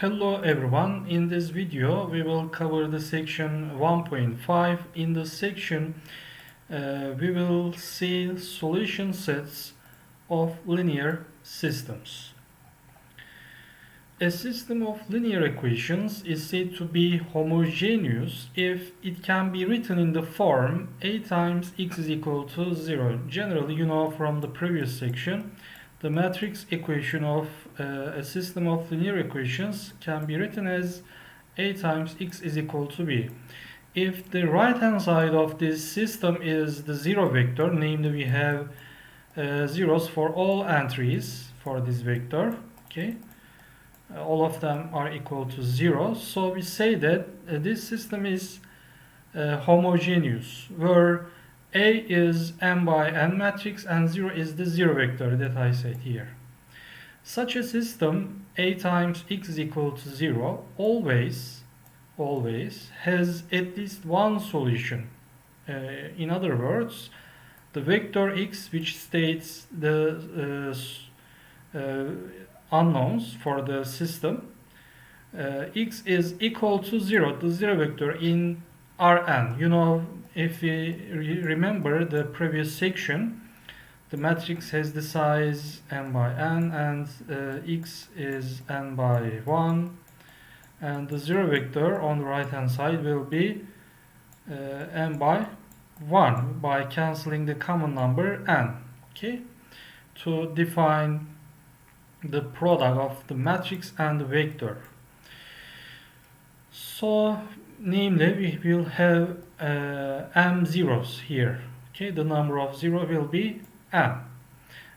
Hello everyone, in this video we will cover the section 1.5. In the section we will see solution sets of linear systems. A system of linear equations is said to be homogeneous if it can be written in the form a times x is equal to 0. Generally, you know from the previous section, the matrix equation of a system of linear equations can be written as a times x is equal to b. If the right hand side of this system is the zero vector, namely we have zeros for all entries for this vector, okay, all of them are equal to 0, so we say that this system is homogeneous, where A is n by n matrix and 0 is the zero vector that I said here. Such a system, A times x is equal to 0, always has at least one solution. In other words, the vector x, which states the unknowns for the system, x is equal to 0, the zero vector in Rn. You know, if we remember the previous section, the matrix has the size n by n and x is n by 1, and the zero vector on the right hand side will be n by 1 by cancelling the common number n, okay, to define the product of the matrix and the vector. So namely we will have m zeros here, okay, the number of 0 will be n,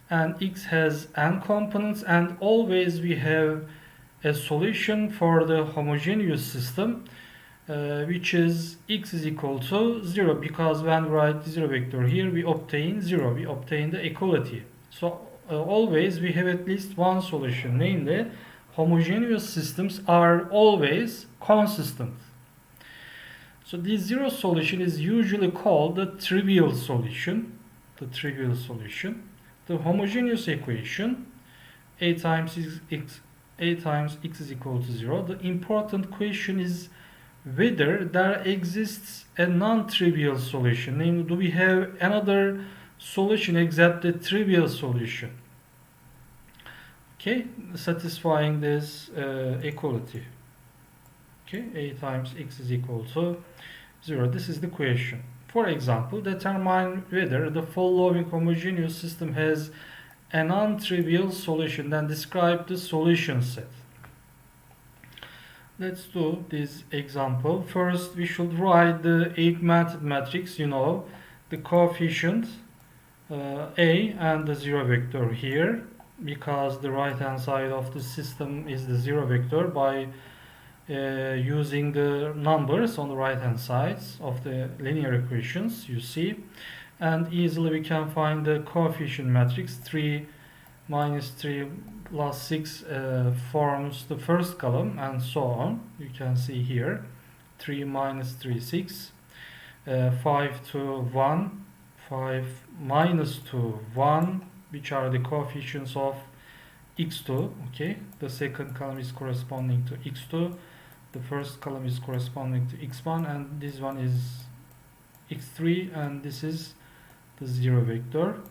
and x has n components, and always we have a solution for the homogeneous system which is x is equal to 0, because when we write the zero vector here we obtain 0, we obtain the equality. So always we have at least one solution, namely homogeneous systems are always consistent. So this zero solution is usually called the trivial solution. The homogeneous equation a times x is equal to 0. The important question is whether there exists a non-trivial solution, namely do we have another solution except the trivial solution, okay, satisfying this equality. Okay, a times x is equal to 0. This is the question. For example, determine whether the following homogeneous system has a non-trivial solution, then describe the solution set. Let's do this example. First, we should write the augmented matrix, you know, the coefficient A and the zero vector here, because the right hand side of the system is the zero vector, by using the numbers on the right hand sides of the linear equations, you see, and easily we can find the coefficient matrix. 3 minus 3 plus 6 forms the first column, and so on. You can see here 3 minus 3 6, 5 to 1, 5 minus 2 1, which are the coefficients of x2. Okay, the second column is corresponding to x2, the first column is corresponding to x1, and this one is x3, and this is the zero vector.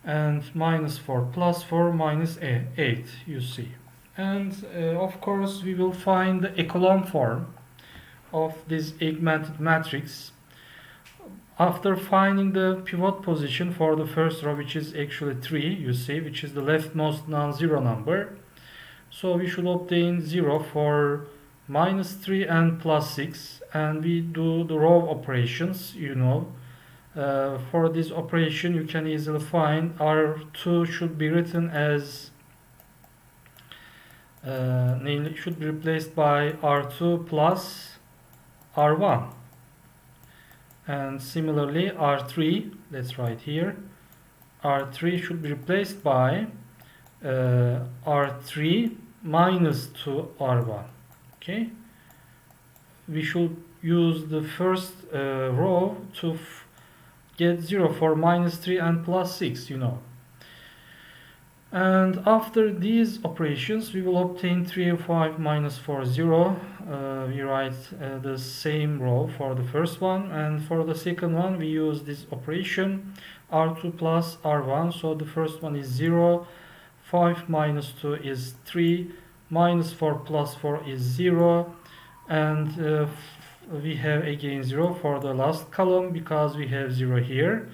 And minus 4 plus 4 minus 8, you see. And of course we will find the echelon form of this augmented matrix after finding the pivot position for the first row, which is actually 3, you see, which is the leftmost non-zero number. So we should obtain 0 for minus 3 and plus 6, and we do the row operations, you know. For this operation you can easily find R2 should be written as namely should be replaced by R2 plus R1, and similarly R3, let's write here, R3 should be replaced by R3 minus 2 R1. Okay, we should use the first row to get 0 for minus 3 and plus 6, you know. And after these operations, we will obtain 305 minus 4, 0. We write the same row for the first one, and for the second one, we use this operation R2 plus R1. So the first one is 0, 5 minus 2 is 3, minus 4 plus 4 is 0, and we have again 0 for the last column because we have 0 here,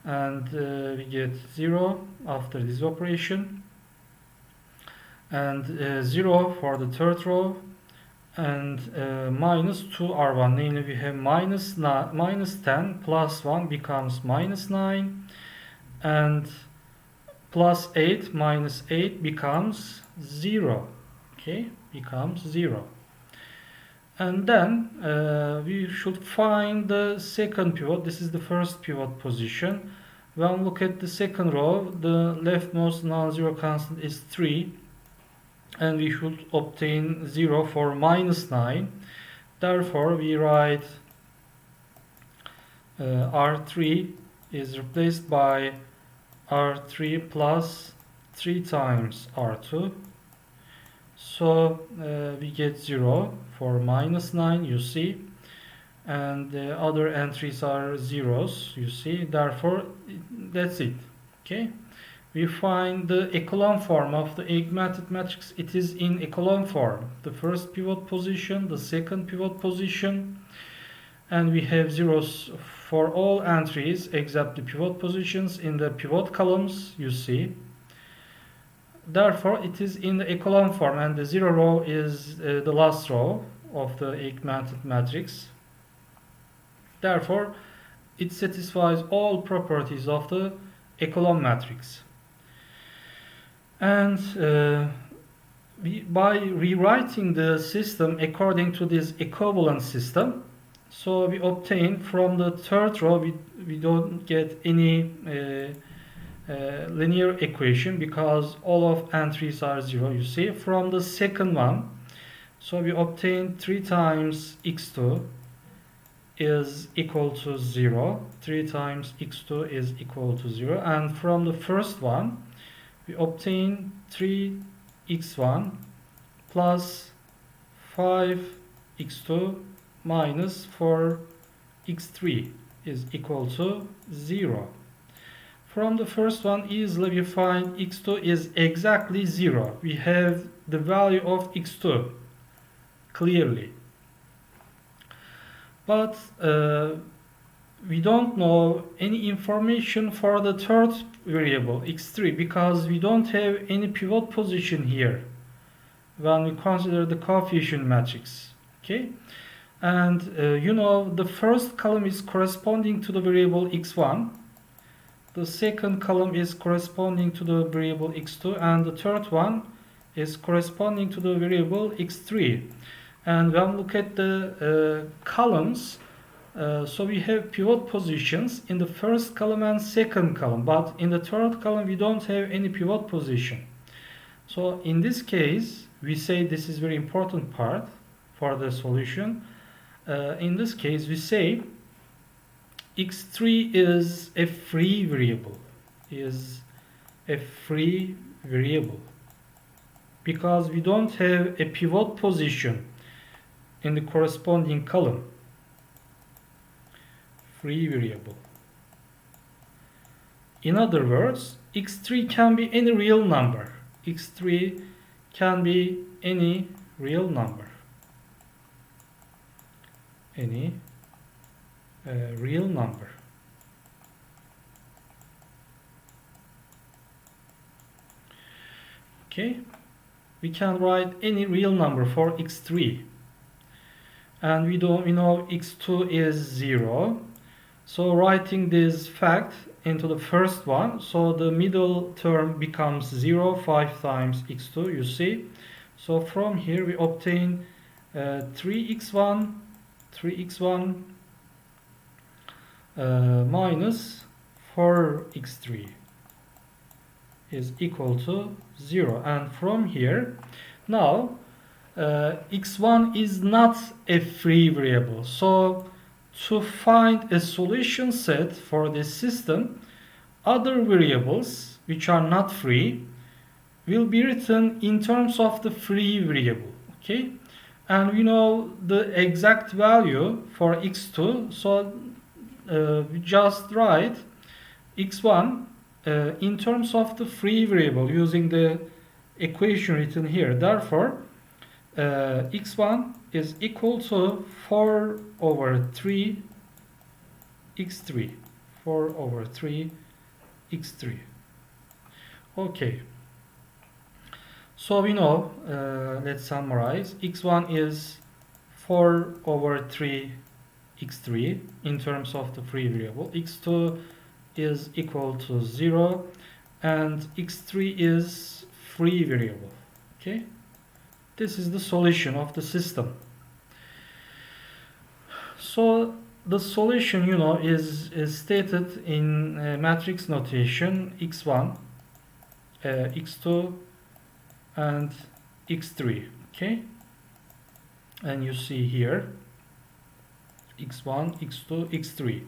and we get 0 after this operation, and 0 for the third row, and minus 2R1, namely we have minus 10 plus 1 becomes minus 9, and plus 8 minus 8 becomes 0. Okay, becomes 0. And then we should find the second pivot. This is the first pivot position. When we look at the second row, the leftmost non-zero constant is 3, and we should obtain 0 for minus 9. Therefore, we write R3 is replaced by R3 plus 3 times R2. So we get 0 for minus 9, you see, and the other entries are zeros, you see. Therefore, that's it. Okay, we find the echelon form of the arithmetic matrix. It is in echelon form: the first pivot position, the second pivot position, and we have zeros for all entries except the pivot positions in the pivot columns, you see. Therefore, it is in the echelon form, and the 0 row is the last row of the arithmetic matrix. Therefore, it satisfies all properties of the echelon matrix. And by rewriting the system according to this equivalent system, so we obtain from the third row, we don't get any linear equation because all of entries are 0, you see. From the second one, so we obtain 3 times x2 is equal to 0. 3 times x2 is equal to 0. And from the first one, we obtain 3x1 plus 5x2 minus 4x3 is equal to 0. From the first one, easily we find x2 is exactly 0. We have the value of x2 clearly. But we don't know any information for the third variable, x3, because we don't have any pivot position here when we consider the coefficient matrix. Okay, and you know, the first column is corresponding to the variable x1, the second column is corresponding to the variable x2, and the third one is corresponding to the variable x3. And when we look at the columns, so we have pivot positions in the first column and second column, but in the third column we don't have any pivot position. So in this case, we say this is very important part for the solution. In this case, we say x3 is a free variable, because we don't have a pivot position in the corresponding column. Free variable. In other words, x3 can be any real number. x3 can be any real number. Any real number. Okay, we can write any real number for x3, and we know x2 is 0. So writing this fact into the first one, so the middle term becomes 0, 5 times x2, you see. So from here we obtain 3x1 minus 4x3 is equal to 0. And from here, now x1 is not a free variable. So to find a solution set for this system, other variables which are not free, will be written in terms of the free variable. Okay, and we know the exact value for x2, so we just write x1 in terms of the free variable using the equation written here. Therefore, x1 is equal to 4 over 3 x3. 4 over 3 x3. Okay. So we know, let's summarize, x1 is 4 over 3 x3 in terms of the free variable, x2 is equal to 0, and x3 is free variable. Okay, this is the solution of the system. So the solution, you know, is stated in matrix notation: x1, x2, and x3. Okay, and you see here x1, x2, x3.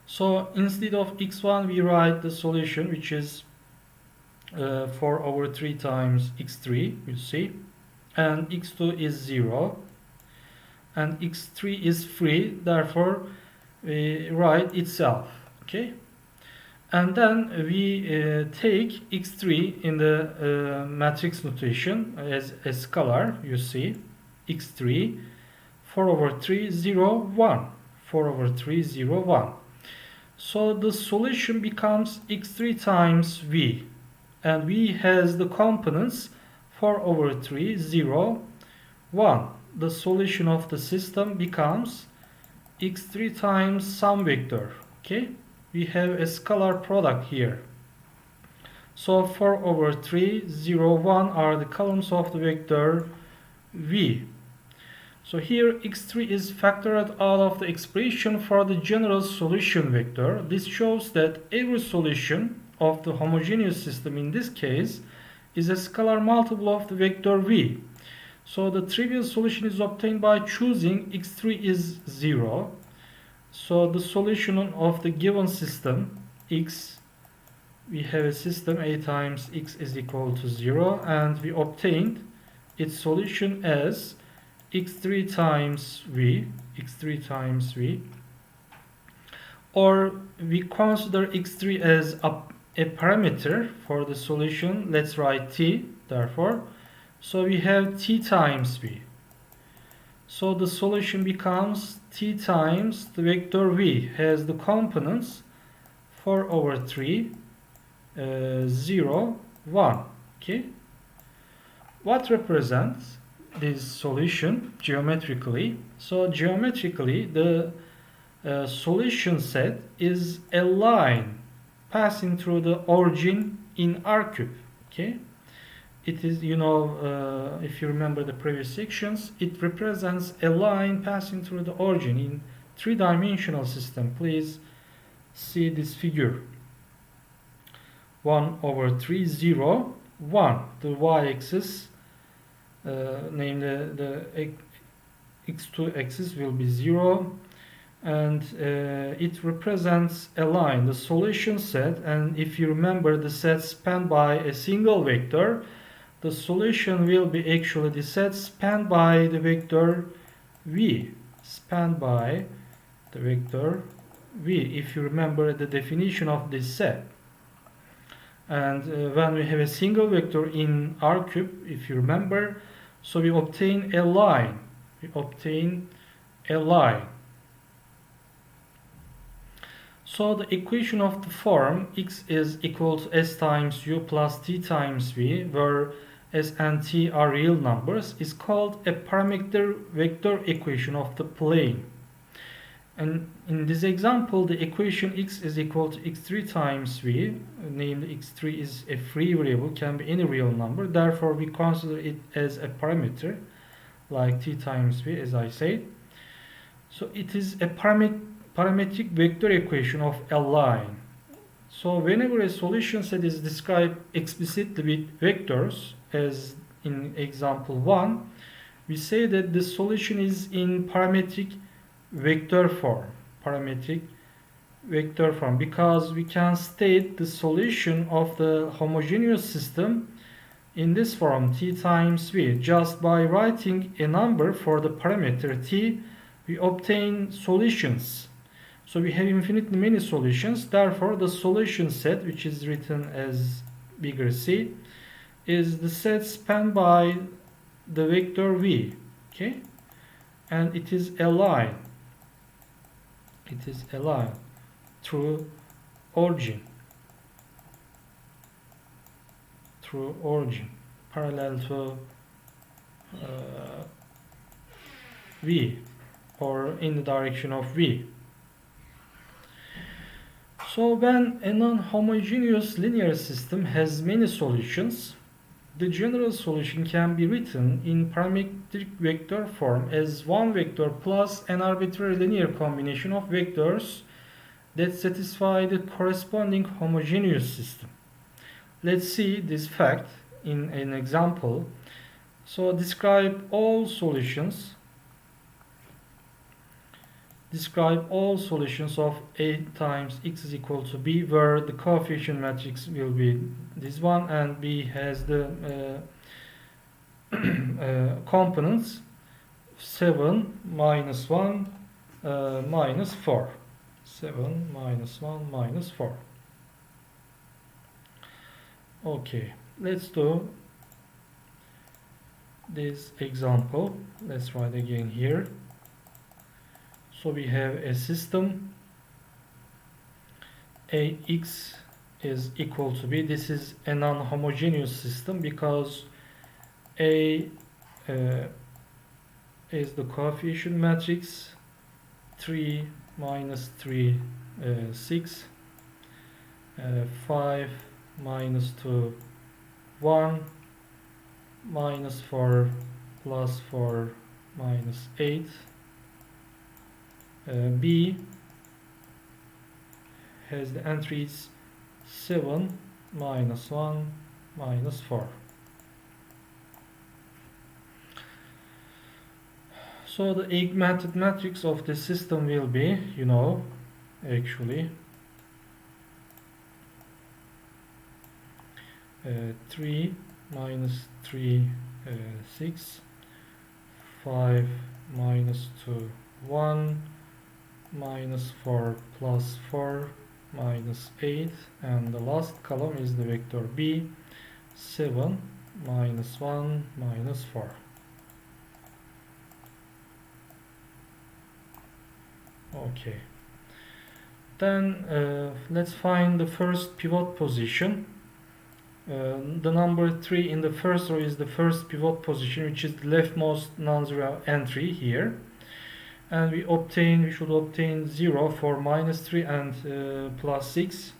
So instead of x1 we write the solution, which is 4 over 3 times x3, you see, and x2 is 0 and x3 is free, therefore we write itself. Okay, and then we take x3 in the matrix notation as a scalar. You see x3, 4 over 3, 0, 1, 4 over 3, 0, 1. So the solution becomes x3 times v, and v has the components 4 over 3, 0, 1. The solution of the system becomes x3 times some vector. Okay, we have a scalar product here. So 4 over 3, 0, 1 are the columns of the vector v. So here x3 is factored out of the expression for the general solution vector. This shows that every solution of the homogeneous system in this case is a scalar multiple of the vector v. So the trivial solution is obtained by choosing x3 is 0. So the solution of the given system x, we have a system a times x is equal to 0, and we obtained its solution as x3 times v, x3 times v, or we consider x3 as a parameter for the solution. Let's write t, therefore. So we have t times v. So the solution becomes t times the vector v, has the components 4 over 3, 0, 1. Okay. What represents this solution geometrically? So geometrically, the solution set is a line passing through the origin in R cube. Okay, it is, you know, if you remember the previous sections, it represents a line passing through the origin in three-dimensional system. Please see this figure. 1 over 3, 0, 1. The y-axis, namely the x2 axis, will be 0, and it represents a line, the solution set. And if you remember the set spanned by a single vector, the solution will be actually the set spanned by the vector v, spanned by the vector v, if you remember the definition of this set. And when we have a single vector in R cube, if you remember, so we obtain a line. We obtain a line. So the equation of the form x is equal to s times u plus t times v, where s and t are real numbers, is called a parametric vector equation of the plane. And in this example, the equation x is equal to x3 times v, namely x3 is a free variable, can be any real number. Therefore, we consider it as a parameter, like t times v, as I said. So it is a parametric vector equation of a line. So whenever a solution set is described explicitly with vectors, as in example 1, we say that the solution is in parametric vector form. Parametric vector form, because we can state the solution of the homogeneous system in this form, t times v. Just by writing a number for the parameter t, we obtain solutions. So we have infinitely many solutions. Therefore, the solution set, which is written as bigger C, is the set spanned by the vector v. Okay, and it is a line. It is a line through origin. Through origin, parallel to v, or in the direction of v. So when a non-homogeneous linear system has many solutions, the general solution can be written in parametric vector form as one vector plus an arbitrary linear combination of vectors that satisfy the corresponding homogeneous system. Let's see this fact in an example. So describe all solutions. Describe all solutions of A times x is equal to b, where the coefficient matrix will be this one and b has the components 7 minus 1 minus 4. 7 minus 1 minus 4. Okay, let's do this example. Let's write again here. So we have a system Ax is equal to b. This is a non-homogeneous system because A is the coefficient matrix 3 minus 3 6, 5 minus 2 1, minus 4 plus 4 minus 8. B has the entries 7 minus 1 minus 4. So the augmented matrix of the system will be, actually 3 minus 3 6, 5 minus 2 1, minus 4 plus 4 minus 8, and the last column is the vector b, 7 minus 1 minus 4. Okay, then let's find the first pivot position. The number 3 in the first row is the first pivot position, which is the leftmost non-zero entry here. And we should obtain 0 for minus 3 and plus 6.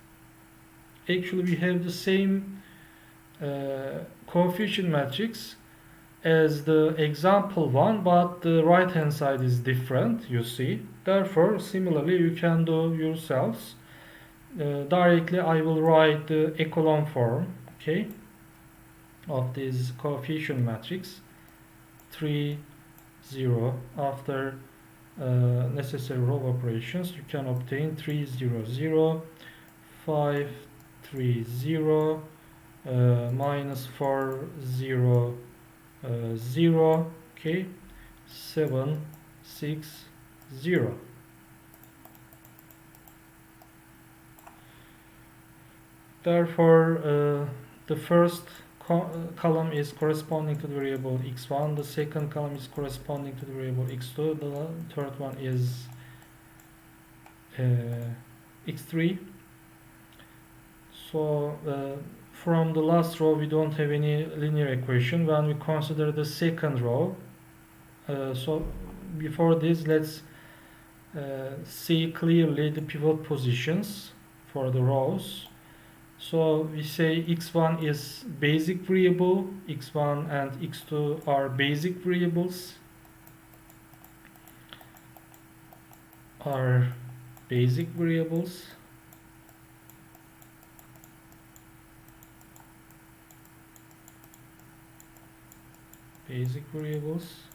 Actually, we have the same coefficient matrix as the example one, but the right hand side is different, you see. Therefore, similarly, you can do yourselves. Directly, I will write the echelon form, okay, of this coefficient matrix 3 0. After necessary row operations, you can obtain 3 0 0, 5 3 0, minus 4 0 0, okay, 7 6 0. Therefore, the first column is corresponding to the variable x1, the second column is corresponding to the variable x2, the third one is x3. So from the last row we don't have any linear equation when we consider the second row. So before this, let's see clearly the pivot positions for the rows. So we say x1 is basic variable, x1 and x2 are basic variables,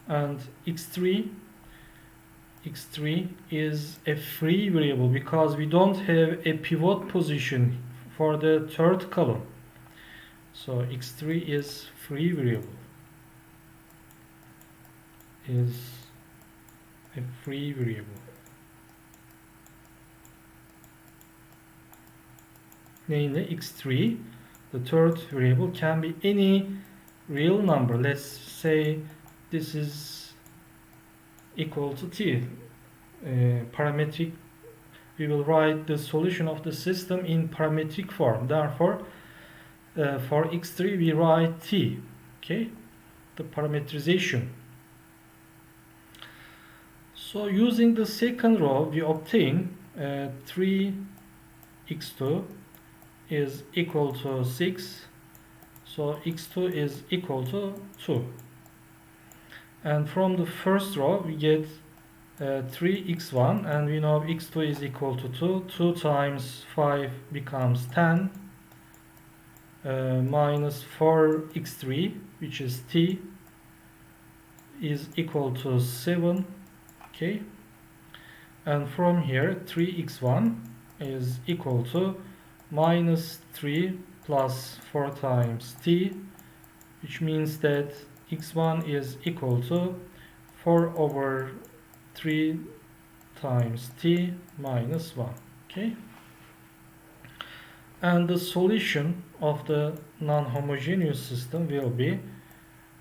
and x3 x3 is a free variable because we don't have a pivot position for the third column. So x3 is free variable, is a free variable. Namely, x3, the third variable, can be any real number. Let's say this is equal to t. Parametric, we will write the solution of the system in parametric form. Therefore, for x3 we write t, okay, the parametrization. So using the second row we obtain 3x2 is equal to 6, so x2 is equal to 2. And from the first row we get 3x1, and we know x2 is equal to 2. 2 times 5 becomes 10, minus 4x3, which is t, is equal to 7. Okay, and from here 3x1 is equal to minus 3 plus 4 times t, which means that x1 is equal to 4 over 3 times t minus 1. Okay, and the solution of the non-homogeneous system will be,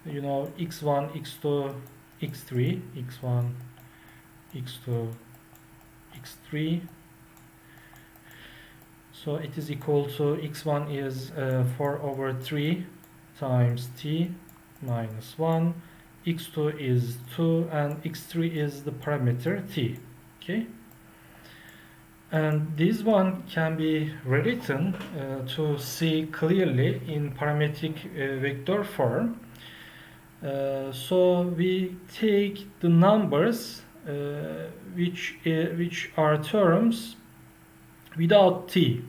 you know, x1, x2, x3, x1, x2, x3. So it is equal to x1 is 4 over 3 times t minus 1, x2 is 2, and x3 is the parameter t. Okay, and this one can be rewritten to see clearly in parametric vector form. So we take the numbers which are terms without t,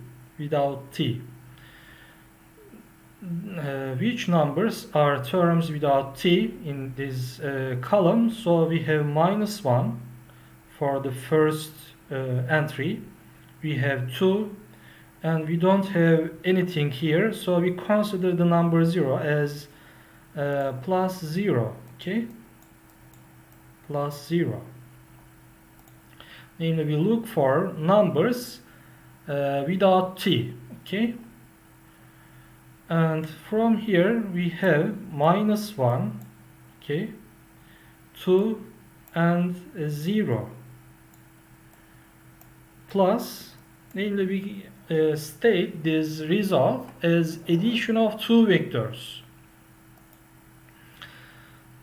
which numbers are terms without t in this column. So we have minus 1 for the first entry, we have 2, and we don't have anything here, so we consider the number 0 as plus 0. Okay, plus 0. Namely, we look for numbers without t. Okay, and from here we have minus 1, okay, 2 and 0, plus, namely we state this result as addition of two vectors.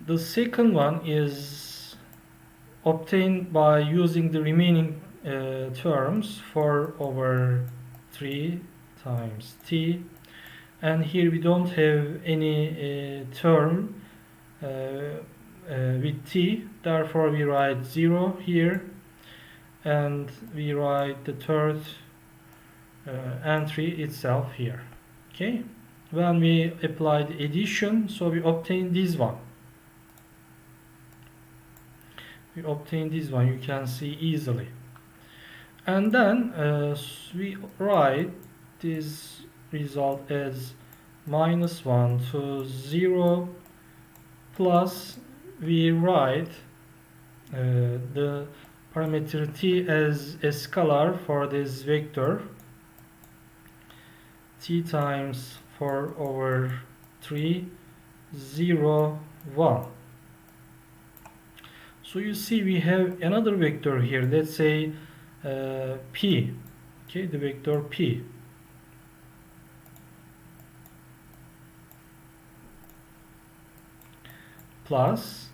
The second one is obtained by using the remaining terms, 4 over 3 times t, and here we don't have any term with t, therefore we write 0 here, and we write the third entry itself here. Okay, when we apply the addition, so we obtain this one. You can see easily, and then we write this result as minus 1 to 0, plus we write the parameter t as a scalar for this vector, t times 4 over 3, 0, 1. So you see we have another vector here, let's say p, okay, the vector p, plus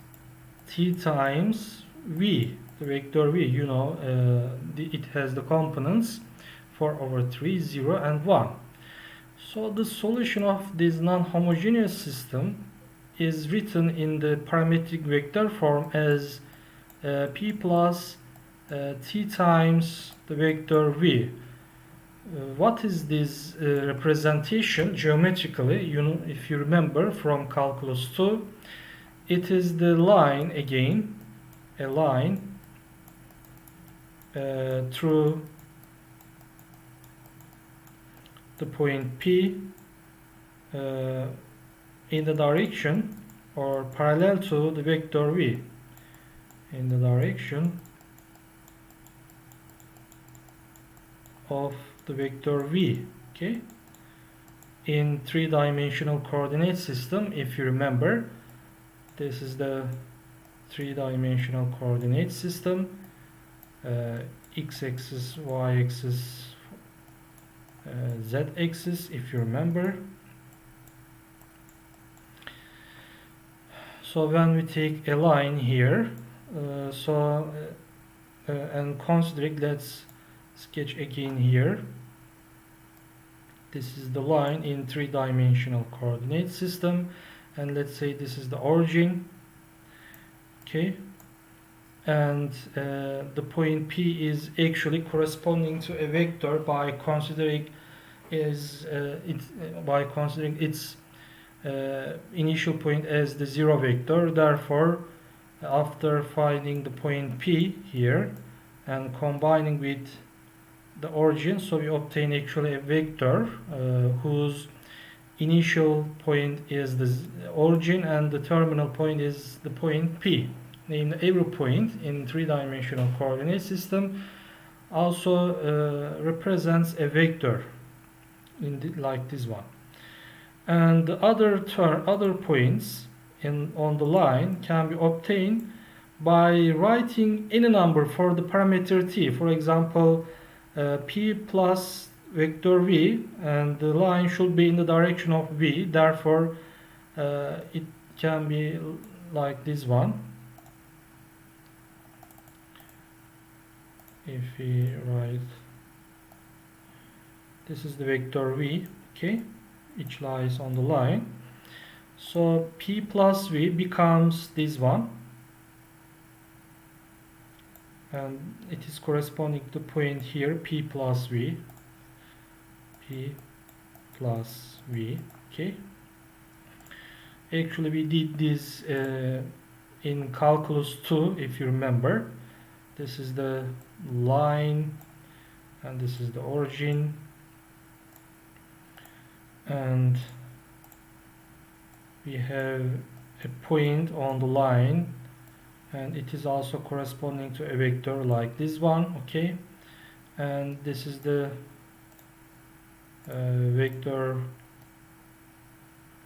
t times v, the vector v, you know, it has the components 4 over 3, 0 and 1. So the solution of this non-homogeneous system is written in the parametric vector form as p plus t times the vector v. What is this representation geometrically? You know, if you remember from calculus 2, it is the line again, a line through the point P in the direction or parallel to the vector V, in the direction of the vector V, okay, in three-dimensional coordinate system. If you remember, this is the three-dimensional coordinate system, x-axis, y-axis, z-axis, if you remember. So when we take a line here, and considering, let's sketch again here. This is the line in three-dimensional coordinate system, and let's say this is the origin, okay, and the point P is actually corresponding to a vector by considering its initial point as the zero vector. Therefore, after finding the point P here and combining with the origin, so we obtain actually a vector whose initial point is the origin and the terminal point is the point P. Namely, every point in three-dimensional coordinate system also represents a vector like this one. And the other points on the line can be obtained by writing any number for the parameter t. For example, P plus vector V, and the line should be in the direction of V. Therefore, it can be like this one. If we write, this is the vector V, okay, which lies on the line. So P plus V becomes this one, and it is corresponding to point here, P plus V, P plus V, okay. Actually, we did this in calculus 2, if you remember. This is the line, and this is the origin, and we have a point on the line, and it is also corresponding to a vector like this one, okay, and this is the vector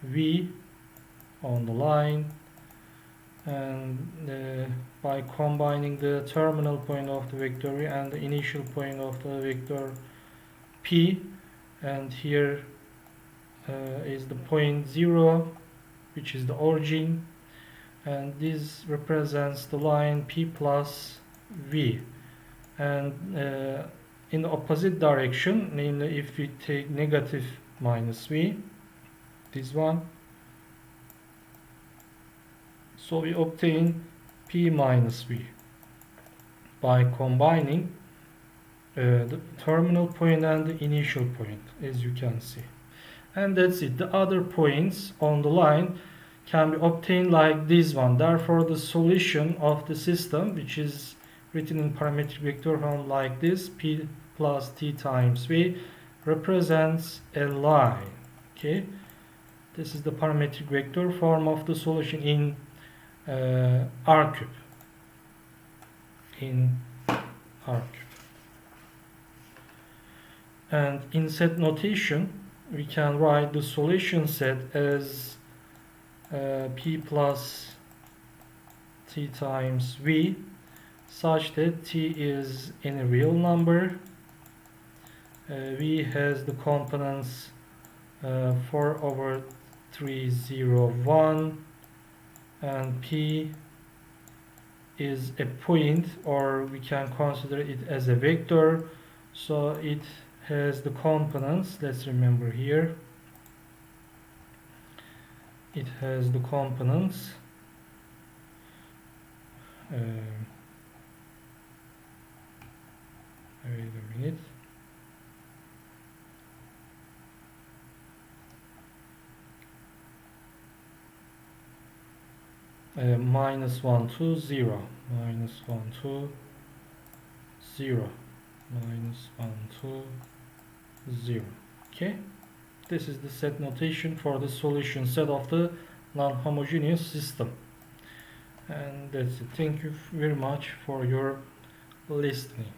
V on the line, and by combining the terminal point of the vector V and the initial point of the vector P, and here is the point 0, which is the origin, and this represents the line P plus V. And in the opposite direction, namely if we take negative minus V, this one, so we obtain P minus V by combining the terminal point and the initial point, as you can see. And that's it. The other points on the line can be obtained like this one. Therefore, the solution of the system, which is written in parametric vector form like this, P plus T times V, represents a line. Okay, this is the parametric vector form of the solution in R cube. In R cube. And in set notation, we can write the solution set as P plus T times V, such that T is any real number, V has the components 4 over 3, 0, 1, and P is a point, or we can consider it as a vector, so it has the components, let's remember here, it has the components wait a minute, -1 to 0, -1 to 0, minus 1, 2, 0. Okay, this is the set notation for the solution set of the non-homogeneous system. And that's it. Thank you very much for your listening.